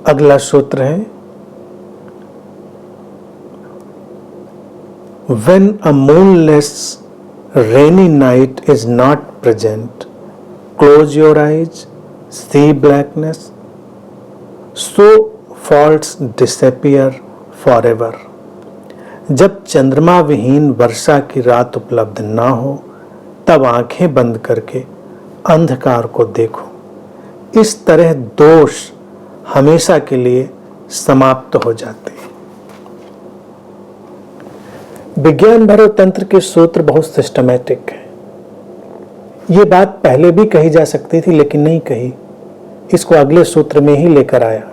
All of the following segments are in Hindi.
अगला सूत्र है When a moonless rainy night is not present, close your eyes, see blackness, so faults disappear forever. जब चंद्रमा विहीन वर्षा की रात उपलब्ध ना हो तब आंखें बंद करके अंधकार को देखो। इस तरह दोष हमेशा के लिए समाप्त हो जाते हैं। विज्ञान भैरव तंत्र के सूत्र बहुत सिस्टमैटिक है। ये बात पहले भी कही जा सकती थी लेकिन नहीं कही, इसको अगले सूत्र में ही लेकर आया,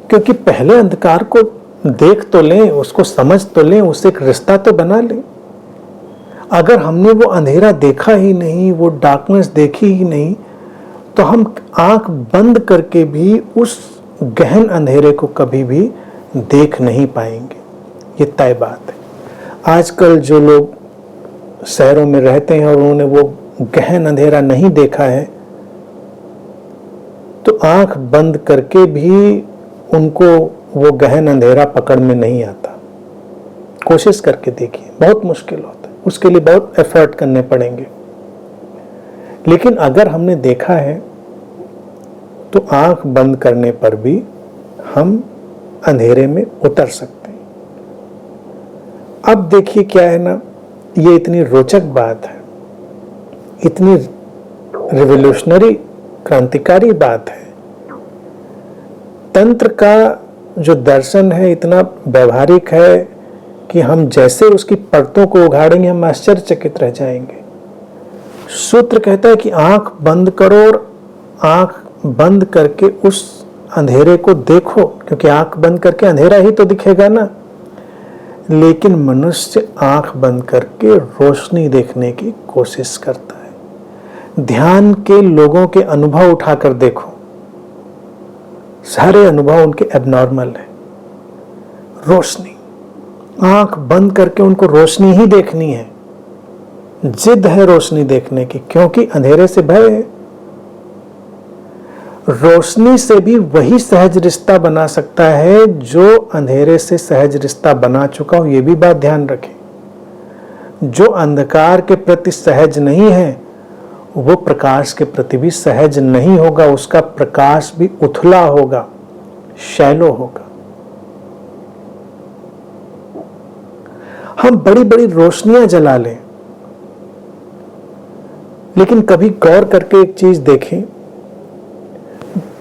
क्योंकि पहले अंधकार को देख तो लें, उसको समझ तो लें, उससे एक रिश्ता तो बना लें। अगर हमने वो अंधेरा देखा ही नहीं, वो डार्कनेस देखी ही नहीं, तो हम आंख बंद करके भी उस गहन अंधेरे को कभी भी देख नहीं पाएंगे। ये तय बात है। आजकल जो लोग शहरों में रहते हैं और उन्होंने वो गहन अंधेरा नहीं देखा है, तो आंख बंद करके भी उनको वो गहन अंधेरा पकड़ में नहीं आता। कोशिश करके देखिए, बहुत मुश्किल होता है, उसके लिए बहुत एफर्ट करने पड़ेंगे। लेकिन अगर हमने देखा है तो आंख बंद करने पर भी हम अंधेरे में उतर सकते हैं। अब देखिए क्या है ना, ये इतनी रोचक बात है, इतनी रिवोल्यूशनरी, क्रांतिकारी बात है। तंत्र का जो दर्शन है इतना व्यवहारिक है कि हम जैसे उसकी परतों को उघाड़ेंगे हम आश्चर्यचकित रह जाएंगे। सूत्र कहता है कि आंख बंद करो और आंख बंद करके उस अंधेरे को देखो, क्योंकि आंख बंद करके अंधेरा ही तो दिखेगा ना। लेकिन मनुष्य आंख बंद करके रोशनी देखने की कोशिश करता है। ध्यान के लोगों के अनुभव उठाकर देखो, सारे अनुभव उनके एबनॉर्मल है। रोशनी, आंख बंद करके उनको रोशनी ही देखनी है, जिद है रोशनी देखने की, क्योंकि अंधेरे से भय है। रोशनी से भी वही सहज रिश्ता बना सकता है जो अंधेरे से सहज रिश्ता बना चुका हो। यह भी बात ध्यान रखें। जो अंधकार के प्रति सहज नहीं है वो प्रकाश के प्रति भी सहज नहीं होगा, उसका प्रकाश भी उथला होगा, शैलो होगा। हम बड़ी बड़ी रोशनियां जला लें, लेकिन कभी गौर करके एक चीज देखें,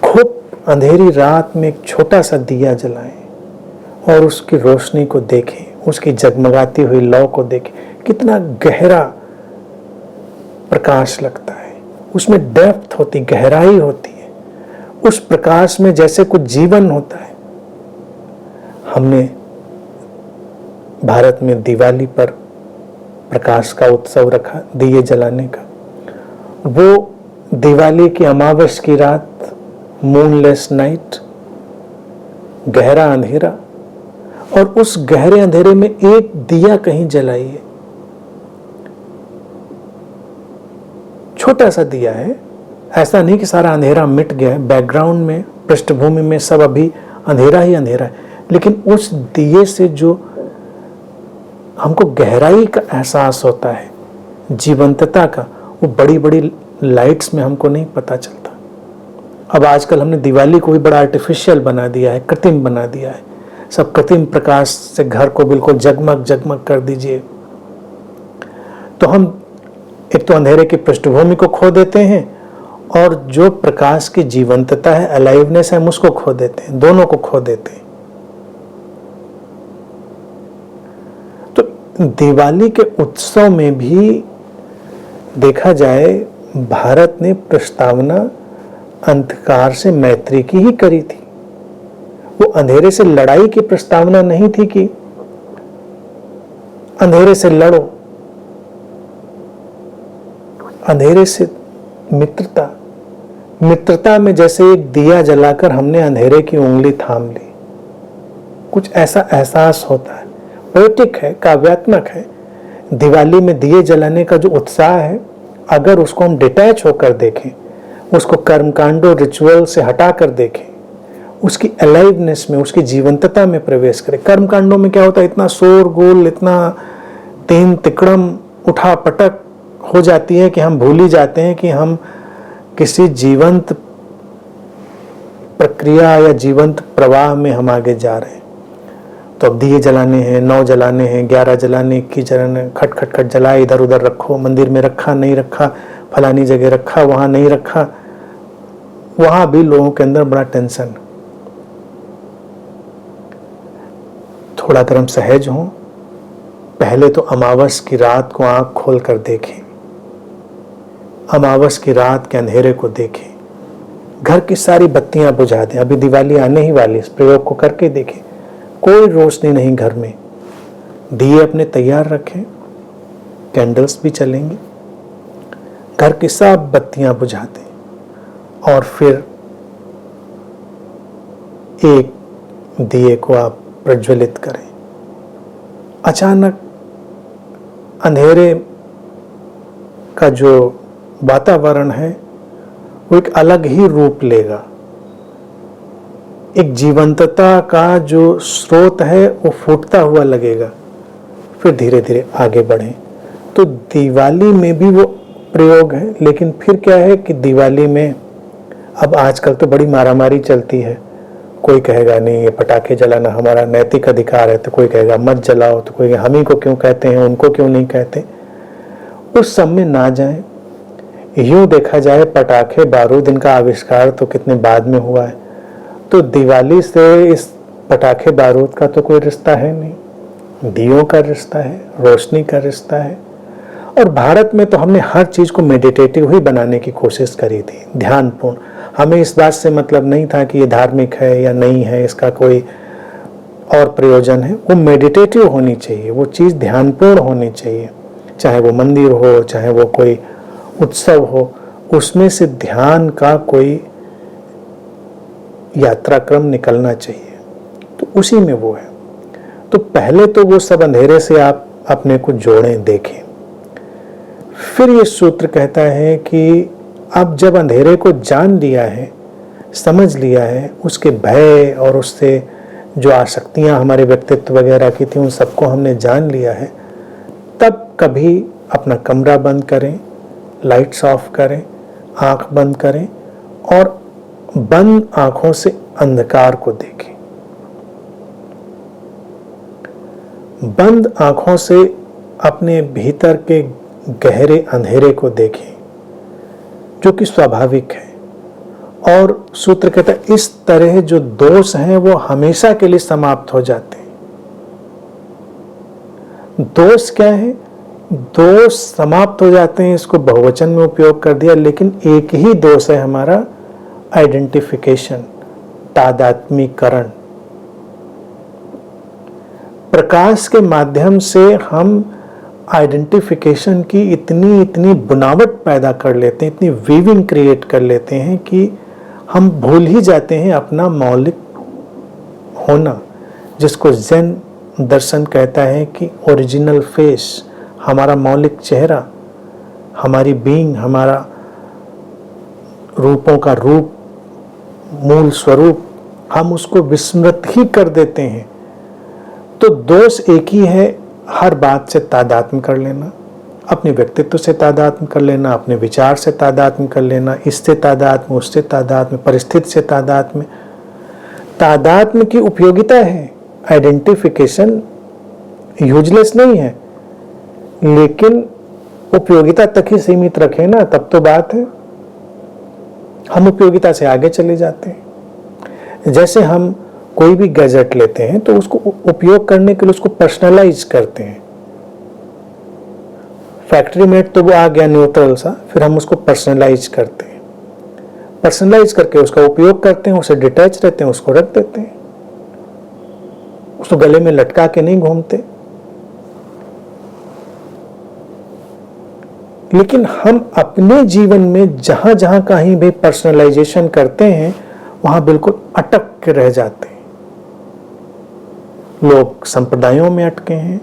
खूब अंधेरी रात में एक छोटा सा दिया जलाएं और उसकी रोशनी को देखें, उसकी जगमगाती हुई लौ को देखें, कितना गहरा प्रकाश लगता है। उसमें डेप्थ होती, गहराई होती है। उस प्रकाश में जैसे कुछ जीवन होता है। हमने भारत में दिवाली पर प्रकाश का उत्सव रखा, दिए जलाने का। वो दिवाली की अमावस की रात, मूनलेस नाइट, गहरा अंधेरा, और उस गहरे अंधेरे में एक दिया कहीं जलाइए, छोटा सा दिया है। ऐसा नहीं कि सारा अंधेरा मिट गया है, बैकग्राउंड में, पृष्ठभूमि में सब अभी अंधेरा ही अंधेरा है, लेकिन उस दिए से जो हमको गहराई का एहसास होता है, जीवंतता का, वो बड़ी बड़ी लाइट्स में हमको नहीं पता चलता। अब आजकल हमने दिवाली को भी बड़ा आर्टिफिशियल बना दिया है, कृत्रिम बना दिया है। सब कृत्रिम प्रकाश से घर को बिल्कुल जगमग जगमग कर दीजिए, तो हम एक तो अंधेरे की पृष्ठभूमि को खो देते हैं और जो प्रकाश की जीवंतता है, अलाइवनेस है, हम उसको खो देते हैं, दोनों को खो देते हैं। तो दिवाली के उत्सव में भी देखा जाए, भारत ने प्रस्तावना अंधकार से मैत्री की ही करी थी। वो अंधेरे से लड़ाई की प्रस्तावना नहीं थी कि अंधेरे से लड़ो, अंधेरे से मित्रता। मित्रता में जैसे एक दिया जलाकर हमने अंधेरे की उंगली थाम ली, कुछ ऐसा एहसास होता है। पोएटिक है, काव्यात्मक है। दिवाली में दिए जलाने का जो उत्साह है, अगर उसको हम डिटैच होकर देखें, उसको कर्मकांडों रिचुअल से हटा कर देखें, उसकी अलाइवनेस में, उसकी जीवंतता में प्रवेश करें। कर्मकांडों में क्या होता है, इतना शोरगुल, इतना तीन तिकड़म उठा पटक हो जाती है कि हम भूल ही जाते हैं कि हम किसी जीवंत प्रक्रिया या जीवंत प्रवाह में हम आगे जा रहे हैं। तो अब दिए जलाने हैं, 9 जलाने हैं, 11 जलाने, 21 जलाने, खट खट खट जलाए, इधर उधर रखो, मंदिर में रखा नहीं रखा, फलानी जगह रखा वहां नहीं रखा, वहां भी लोगों के अंदर बड़ा टेंशन। थोड़ा अगर हम सहज हों, पहले तो अमावस की रात को आंख खोल कर देखें, अमावस की रात के अंधेरे को देखें, घर की सारी बत्तियां बुझा दें। अभी दिवाली आने ही वाली, इस प्रयोग को करके देखें। कोई रोशनी नहीं घर में, दिए अपने तैयार रखें, कैंडल्स भी चलेंगी, घर की सब बत्तियां बुझा दें और फिर एक दिए को आप प्रज्वलित करें। अचानक अंधेरे का जो वातावरण है वो एक अलग ही रूप लेगा। एक जीवंतता का जो स्रोत है वो फूटता हुआ लगेगा। फिर धीरे धीरे आगे बढ़ें। तो दिवाली में भी वो प्रयोग है, लेकिन फिर क्या है कि दिवाली में अब आजकल तो बड़ी मारामारी चलती है। कोई कहेगा नहीं, ये पटाखे जलाना हमारा नैतिक अधिकार है, तो कोई कहेगा मत जलाओ, तो कोई हम ही को क्यों कहते हैं, उनको क्यों नहीं कहते। उस सब में ना जाएं। यूं देखा जाए पटाखे बारूद इनका आविष्कार तो कितने बाद में हुआ है, तो दिवाली से इस पटाखे बारूद का तो कोई रिश्ता है नहीं, दियों का रिश्ता है, रोशनी का रिश्ता है। और भारत में तो हमने हर चीज को मेडिटेटिव ही बनाने की कोशिश करी थी, ध्यानपूर्ण। हमें इस बात से मतलब नहीं था कि ये धार्मिक है या नहीं है, इसका कोई और प्रयोजन है। वो मेडिटेटिव होनी चाहिए, वो चीज ध्यानपूर्ण होनी चाहिए। चाहे वो मंदिर हो, चाहे वो कोई उत्सव हो, उसमें से ध्यान का कोई यात्रा क्रम निकलना चाहिए। तो उसी में वो है। तो पहले तो वो सब अंधेरे से आप अपने को जोड़ें, देखें। फिर ये सूत्र कहता है कि अब जब अंधेरे को जान लिया है, समझ लिया है, उसके भय और उससे जो आसक्तियां हमारे व्यक्तित्व वगैरह की थी उन सबको हमने जान लिया है, तब कभी अपना कमरा बंद करें, लाइट्स ऑफ करें, आंख बंद करें और बंद आंखों से अंधकार को देखें। बंद आंखों से अपने भीतर के गहरे अंधेरे को देखें, जो कि स्वाभाविक है। और सूत्र कहता है इस तरह जो दोष हैं वो हमेशा के लिए समाप्त हो जाते हैं। दोष क्या है? दोष समाप्त हो जाते हैं, इसको बहुवचन में उपयोग कर दिया, लेकिन एक ही दोष है हमारा, आइडेंटिफिकेशन, तादात्मीकरण। प्रकाश के माध्यम से हम आइडेंटिफिकेशन की इतनी बुनावट पैदा कर लेते हैं, इतनी वीविंग क्रिएट कर लेते हैं कि हम भूल ही जाते हैं अपना मौलिक होना, जिसको ज़ेन दर्शन कहता है कि ओरिजिनल फेस, हमारा मौलिक चेहरा, हमारी बीइंग, हमारा रूपों का रूप, मूल स्वरूप, हम उसको विस्मृत ही कर देते हैं। तो दोष एक ही है, हर बात से तादात्म्य कर लेना, अपने व्यक्तित्व से तादात्म्य कर लेना, अपने विचार से तादात्म्य कर लेना, इससे तादात्म्य, उससे तादात्म्य, परिस्थिति से तादात्म्य। तादात्म्य की उपयोगिता है, आइडेंटिफिकेशन यूजलेस नहीं है, लेकिन उपयोगिता तक ही सीमित रखें ना, तब तो बात है। हम उपयोगिता से आगे चले जाते हैं। जैसे हम कोई भी गैजेट लेते हैं तो उसको उपयोग करने के लिए उसको पर्सनलाइज करते हैं। फैक्ट्री मेड तो वो आ गया न्यूट्रल सा, फिर हम उसको पर्सनलाइज करते हैं। पर्सनलाइज करके उसका उपयोग करते हैं, उसे डिटैच रहते हैं, उसको रख देते हैं, उसको गले में लटका के नहीं घूमते। लेकिन हम अपने जीवन में जहां जहां कहीं भी पर्सनलाइजेशन करते हैं वहां बिल्कुल अटक के रह जाते हैं। लोग संप्रदायों में अटके हैं,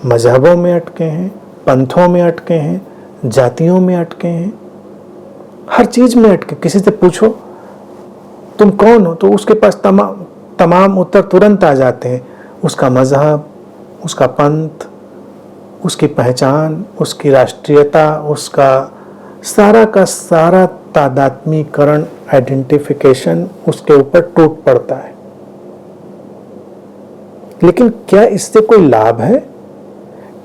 मजहबों में अटके हैं, पंथों में अटके हैं, जातियों में अटके हैं, हर चीज में अटके। किसी से पूछो तुम कौन हो, तो उसके पास तमाम उत्तर तुरंत आ जाते हैं। उसका मजहब, उसका पंथ, उसकी पहचान, उसकी राष्ट्रीयता, उसका सारा का सारा तादात्मीकरण, आइडेंटिफिकेशन उसके ऊपर टूट पड़ता है। लेकिन क्या इससे कोई लाभ है?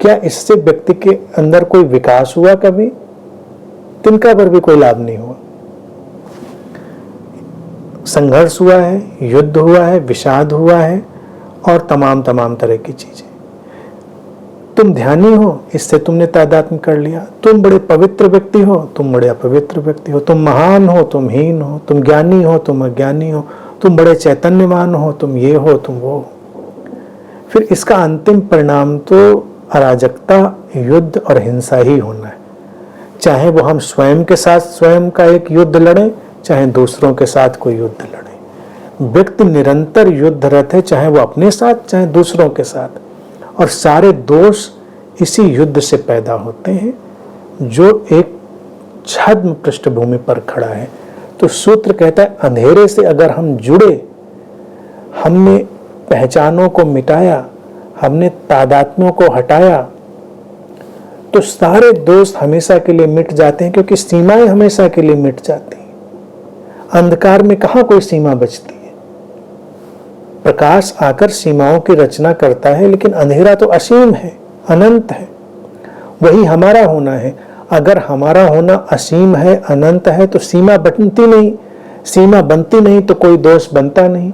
क्या इससे व्यक्ति के अंदर कोई विकास हुआ? कभी तिनका पर भी कोई लाभ नहीं हुआ। संघर्ष हुआ है, युद्ध हुआ है, विषाद हुआ है और तमाम तरह की चीजें। तुम ध्यानी हो, इससे तुमने तादात्म्य कर लिया। तुम बड़े पवित्र व्यक्ति हो, तुम बड़े अपवित्र व्यक्ति हो। तुम महान हो, तुम हीन हो। तुम ज्ञानी हो, तुम अज्ञानी हो। तुम बड़े चैतन्यवान हो, तुम ये हो, तुम वो हो। फिर इसका अंतिम परिणाम तो अराजकता, युद्ध और हिंसा ही होना है। चाहे वो हम स्वयं के साथ स्वयं का एक युद्ध लड़ें, चाहे दूसरों के साथ कोई युद्ध लड़े। व्यक्ति निरंतर युद्धरत है, चाहे वो अपने साथ, चाहे दूसरों के साथ। और सारे दोष इसी युद्ध से पैदा होते हैं, जो एक छद्म पृष्ठभूमि पर खड़ा है। तो सूत्र कहता है, अंधेरे से अगर हम जुड़े, हमने पहचानों को मिटाया, हमने तादात्म्यों को हटाया, तो सारे दोष हमेशा के लिए मिट जाते हैं, क्योंकि सीमाएं हमेशा के लिए मिट जाती हैं। अंधकार में कहाँ कोई सीमा बचती है? प्रकाश आकर सीमाओं की रचना करता है, लेकिन अंधेरा तो असीम है, अनंत है। वही हमारा होना है। अगर हमारा होना असीम है, अनंत है, तो सीमा बनती नहीं। सीमा बनती नहीं तो कोई दोष बनता नहीं।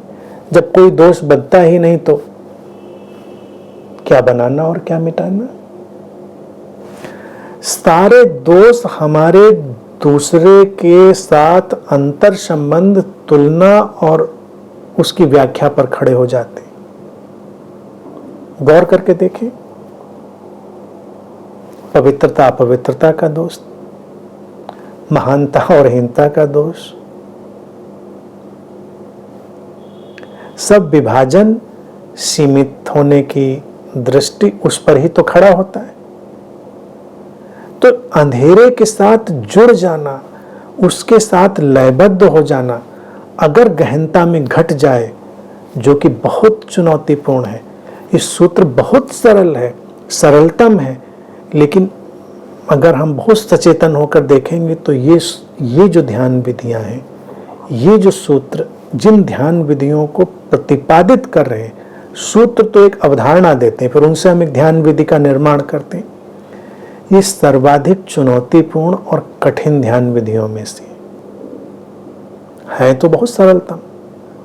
जब कोई दोष बनता ही नहीं तो क्या बनाना और क्या मिटाना? सारे दोष हमारे दूसरे के साथ अंतर संबंध, तुलना और उसकी व्याख्या पर खड़े हो जाते। गौर करके देखें, पवित्रता अपवित्रता का दोष, महानता और हीनता का दोष, सब विभाजन सीमित होने की दृष्टि उस पर ही तो खड़ा होता है। तो अंधेरे के साथ जुड़ जाना, उसके साथ लयबद्ध हो जाना, अगर गहनता में घट जाए, जो कि बहुत चुनौतीपूर्ण है। इस सूत्र बहुत सरल है, सरलतम है, लेकिन अगर हम बहुत सचेतन होकर देखेंगे तो ये जो ध्यान विधियां हैं, ये जो सूत्र जिन ध्यान विधियों को प्रतिपादित कर रहे हैं, सूत्र तो एक अवधारणा देते हैं, फिर उनसे हम एक ध्यान विधि का निर्माण करते हैं। ये सर्वाधिक चुनौतीपूर्ण और कठिन ध्यान विधियों में से है। तो बहुत सरलतम,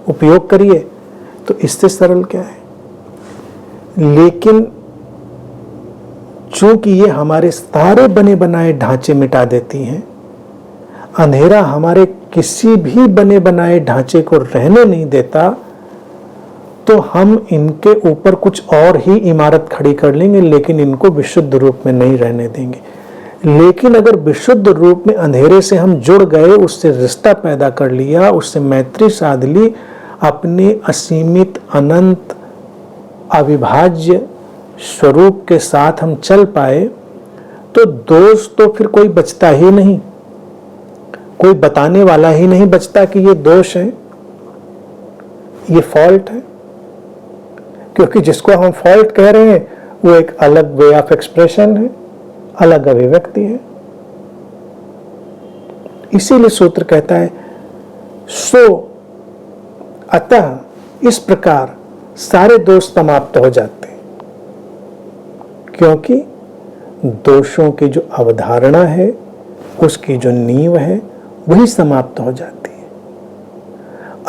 उपयोग करिए तो इससे सरल क्या है। लेकिन चूंकि ये हमारे सारे बने बनाए ढांचे मिटा देती हैं, अंधेरा हमारे किसी भी बने बनाए ढांचे को रहने नहीं देता, तो हम इनके ऊपर कुछ और ही इमारत खड़ी कर लेंगे, लेकिन इनको विशुद्ध रूप में नहीं रहने देंगे। लेकिन अगर विशुद्ध रूप में अंधेरे से हम जुड़ गए, उससे रिश्ता पैदा कर लिया, उससे मैत्री साध ली, अपने असीमित, अनंत, अविभाज्य स्वरूप के साथ हम चल पाए, तो दोष तो फिर कोई बचता ही नहीं। कोई बताने वाला ही नहीं बचता कि ये दोष है, ये फॉल्ट है। क्योंकि जिसको हम फॉल्ट कह रहे हैं वो एक अलग वे ऑफ एक्सप्रेशन है, अलग अभिव्यक्ति है। इसीलिए सूत्र कहता है, सो अतः इस प्रकार सारे दोष समाप्त हो जाते हैं, क्योंकि दोषों की जो अवधारणा है, उसकी जो नींव है, वही समाप्त हो जाती है।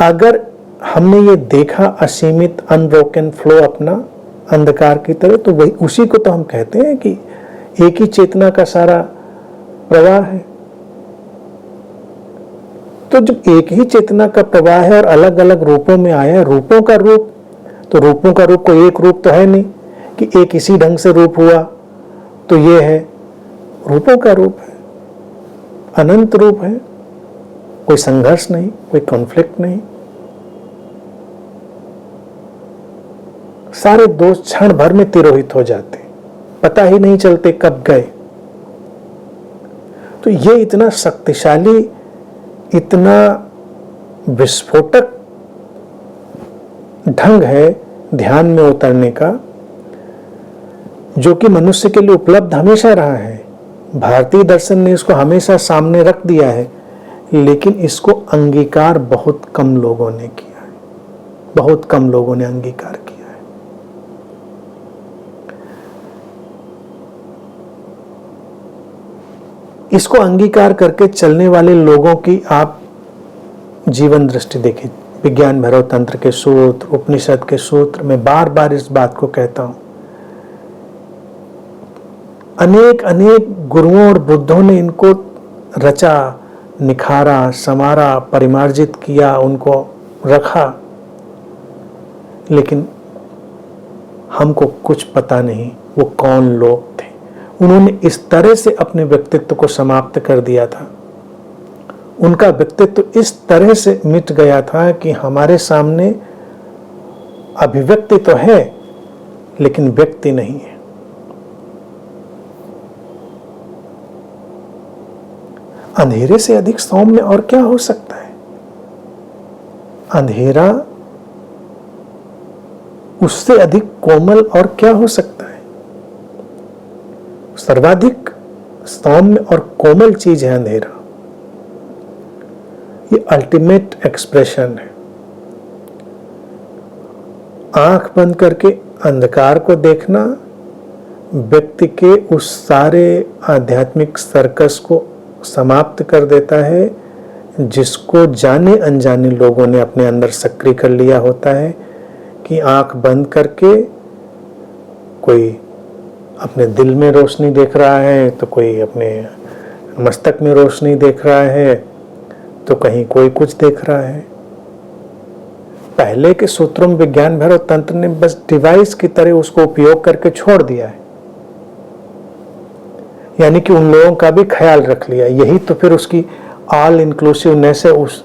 अगर हमने ये देखा असीमित अनब्रोकन फ्लो अपना अंधकार की तरह, तो वही उसी को तो हम कहते हैं कि एक ही चेतना का सारा प्रवाह है। तो जब एक ही चेतना का प्रवाह है और अलग अलग रूपों में आया, रूपों का रूप, तो रूपों का रूप कोई एक रूप तो है नहीं कि एक इसी ढंग से रूप हुआ तो ये है। रूपों का रूप है, अनंत रूप है, कोई संघर्ष नहीं, कोई कॉन्फ्लिक्ट नहीं। सारे दोष क्षण भर में तिरोहित हो जाते, पता ही नहीं चलते कब गए। तो ये इतना शक्तिशाली इतना विस्फोटक ढंग है ध्यान में उतरने का, जो कि मनुष्य के लिए उपलब्ध हमेशा रहा है। भारतीय दर्शन ने इसको हमेशा सामने रख दिया है, लेकिन इसको अंगीकार बहुत कम लोगों ने किया है, बहुत कम लोगों ने अंगीकार किया है। इसको अंगीकार करके चलने वाले लोगों की आप जीवन दृष्टि देखें। विज्ञान भैरव तंत्र के सूत्र, उपनिषद के सूत्र, मैं बार बार इस बात को कहता हूं, अनेक अनेक गुरुओं और बुद्धों ने इनको रचा, निखारा, संवारा, परिमार्जित किया, उनको रखा, लेकिन हमको कुछ पता नहीं वो कौन लोग थे। उन्होंने इस तरह से अपने व्यक्तित्व को समाप्त कर दिया था, उनका व्यक्तित्व इस तरह से मिट गया था कि हमारे सामने अभिव्यक्ति तो है लेकिन व्यक्ति नहीं है। अंधेरे से अधिक सौम्य और क्या हो सकता है? अंधेरा उससे अधिक कोमल और क्या हो सकता है? सर्वाधिक सौम्य और कोमल चीज है अंधेरा। ये अल्टीमेट एक्सप्रेशन है। आंख बंद करके अंधकार को देखना व्यक्ति के उस सारे आध्यात्मिक सर्कस को समाप्त कर देता है, जिसको जाने अनजाने लोगों ने अपने अंदर सक्रिय कर लिया होता है। कि आंख बंद करके कोई अपने दिल में रोशनी देख रहा है, तो कोई अपने मस्तक में रोशनी देख रहा है, तो कहीं कोई कुछ देख रहा है। पहले के सूत्रों में विज्ञान भैरव तंत्र ने बस डिवाइस की तरह उसको उपयोग करके छोड़ दिया है, यानी कि उन लोगों का भी ख्याल रख लिया। यही तो फिर उसकी ऑल इंक्लूसिवनेस है। उस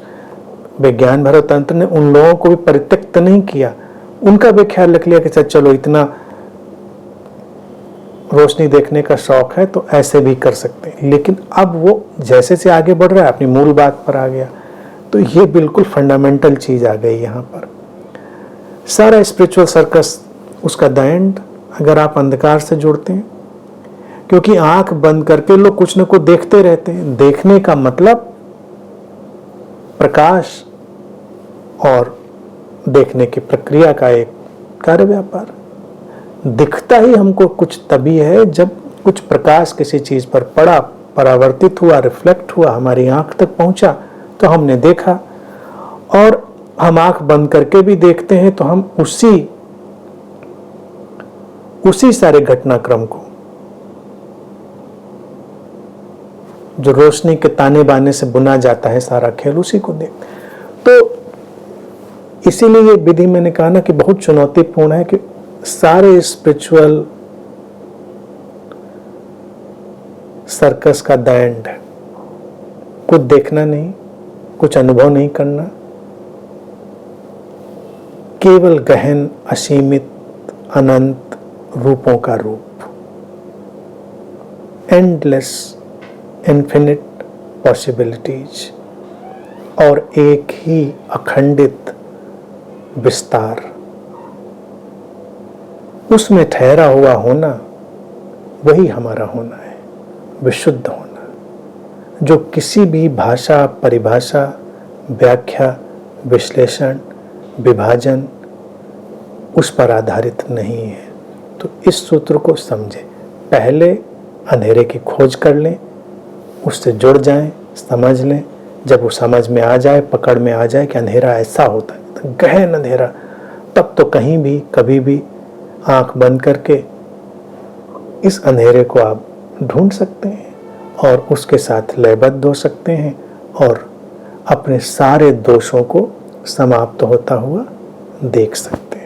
विज्ञान भैरव तंत्र ने उन लोगों को भी परित्यक्त नहीं किया, उनका भी ख्याल रख लिया कि चलो इतना रोशनी देखने का शौक है तो ऐसे भी कर सकते हैं। लेकिन अब वो जैसे से आगे बढ़ रहा है अपनी मूल बात पर आ गया। तो ये बिल्कुल फंडामेंटल चीज आ गई यहाँ पर। सारा स्पिरिचुअल सर्कस, उसका द एंड, अगर आप अंधकार से जुड़ते हैं, क्योंकि आंख बंद करके लोग कुछ न कुछ देखते रहते हैं। देखने का मतलब प्रकाश और देखने की प्रक्रिया का एक कार्य व्यापार। दिखता ही हमको कुछ तभी है जब कुछ प्रकाश किसी चीज पर पड़ा, परावर्तित हुआ, रिफ्लेक्ट हुआ, हमारी आंख तक पहुंचा तो हमने देखा। और हम आंख बंद करके भी देखते हैं तो हम उसी सारे घटनाक्रम को, जो रोशनी के ताने बाने से बुना जाता है सारा खेल, उसी को देखते। तो इसीलिए ये विधि मैंने कहा ना कि बहुत चुनौतीपूर्ण है, कि सारे स्पिरिचुअल सर्कस का द एंड है। कुछ देखना नहीं, कुछ अनुभव नहीं करना, केवल गहन, असीमित, अनंत रूपों का रूप, एंडलेस, इन्फिनिट पॉसिबिलिटीज, और एक ही अखंडित विस्तार। उसमें ठहरा हुआ होना, वही हमारा होना है, विशुद्ध होना, जो किसी भी भाषा, परिभाषा, व्याख्या, विश्लेषण, विभाजन उस पर आधारित नहीं है। तो इस सूत्र को समझें। पहले अंधेरे की खोज कर लें, उससे जुड़ जाएं, समझ लें। जब वो समझ में आ जाए, पकड़ में आ जाए कि अंधेरा ऐसा होता है, तो गहन अंधेरा, तब तो कहीं भी कभी भी आंख बंद करके इस अंधेरे को आप ढूंढ सकते हैं और उसके साथ लयबद्ध हो सकते हैं और अपने सारे दोषों को समाप्त होता हुआ देख सकते हैं।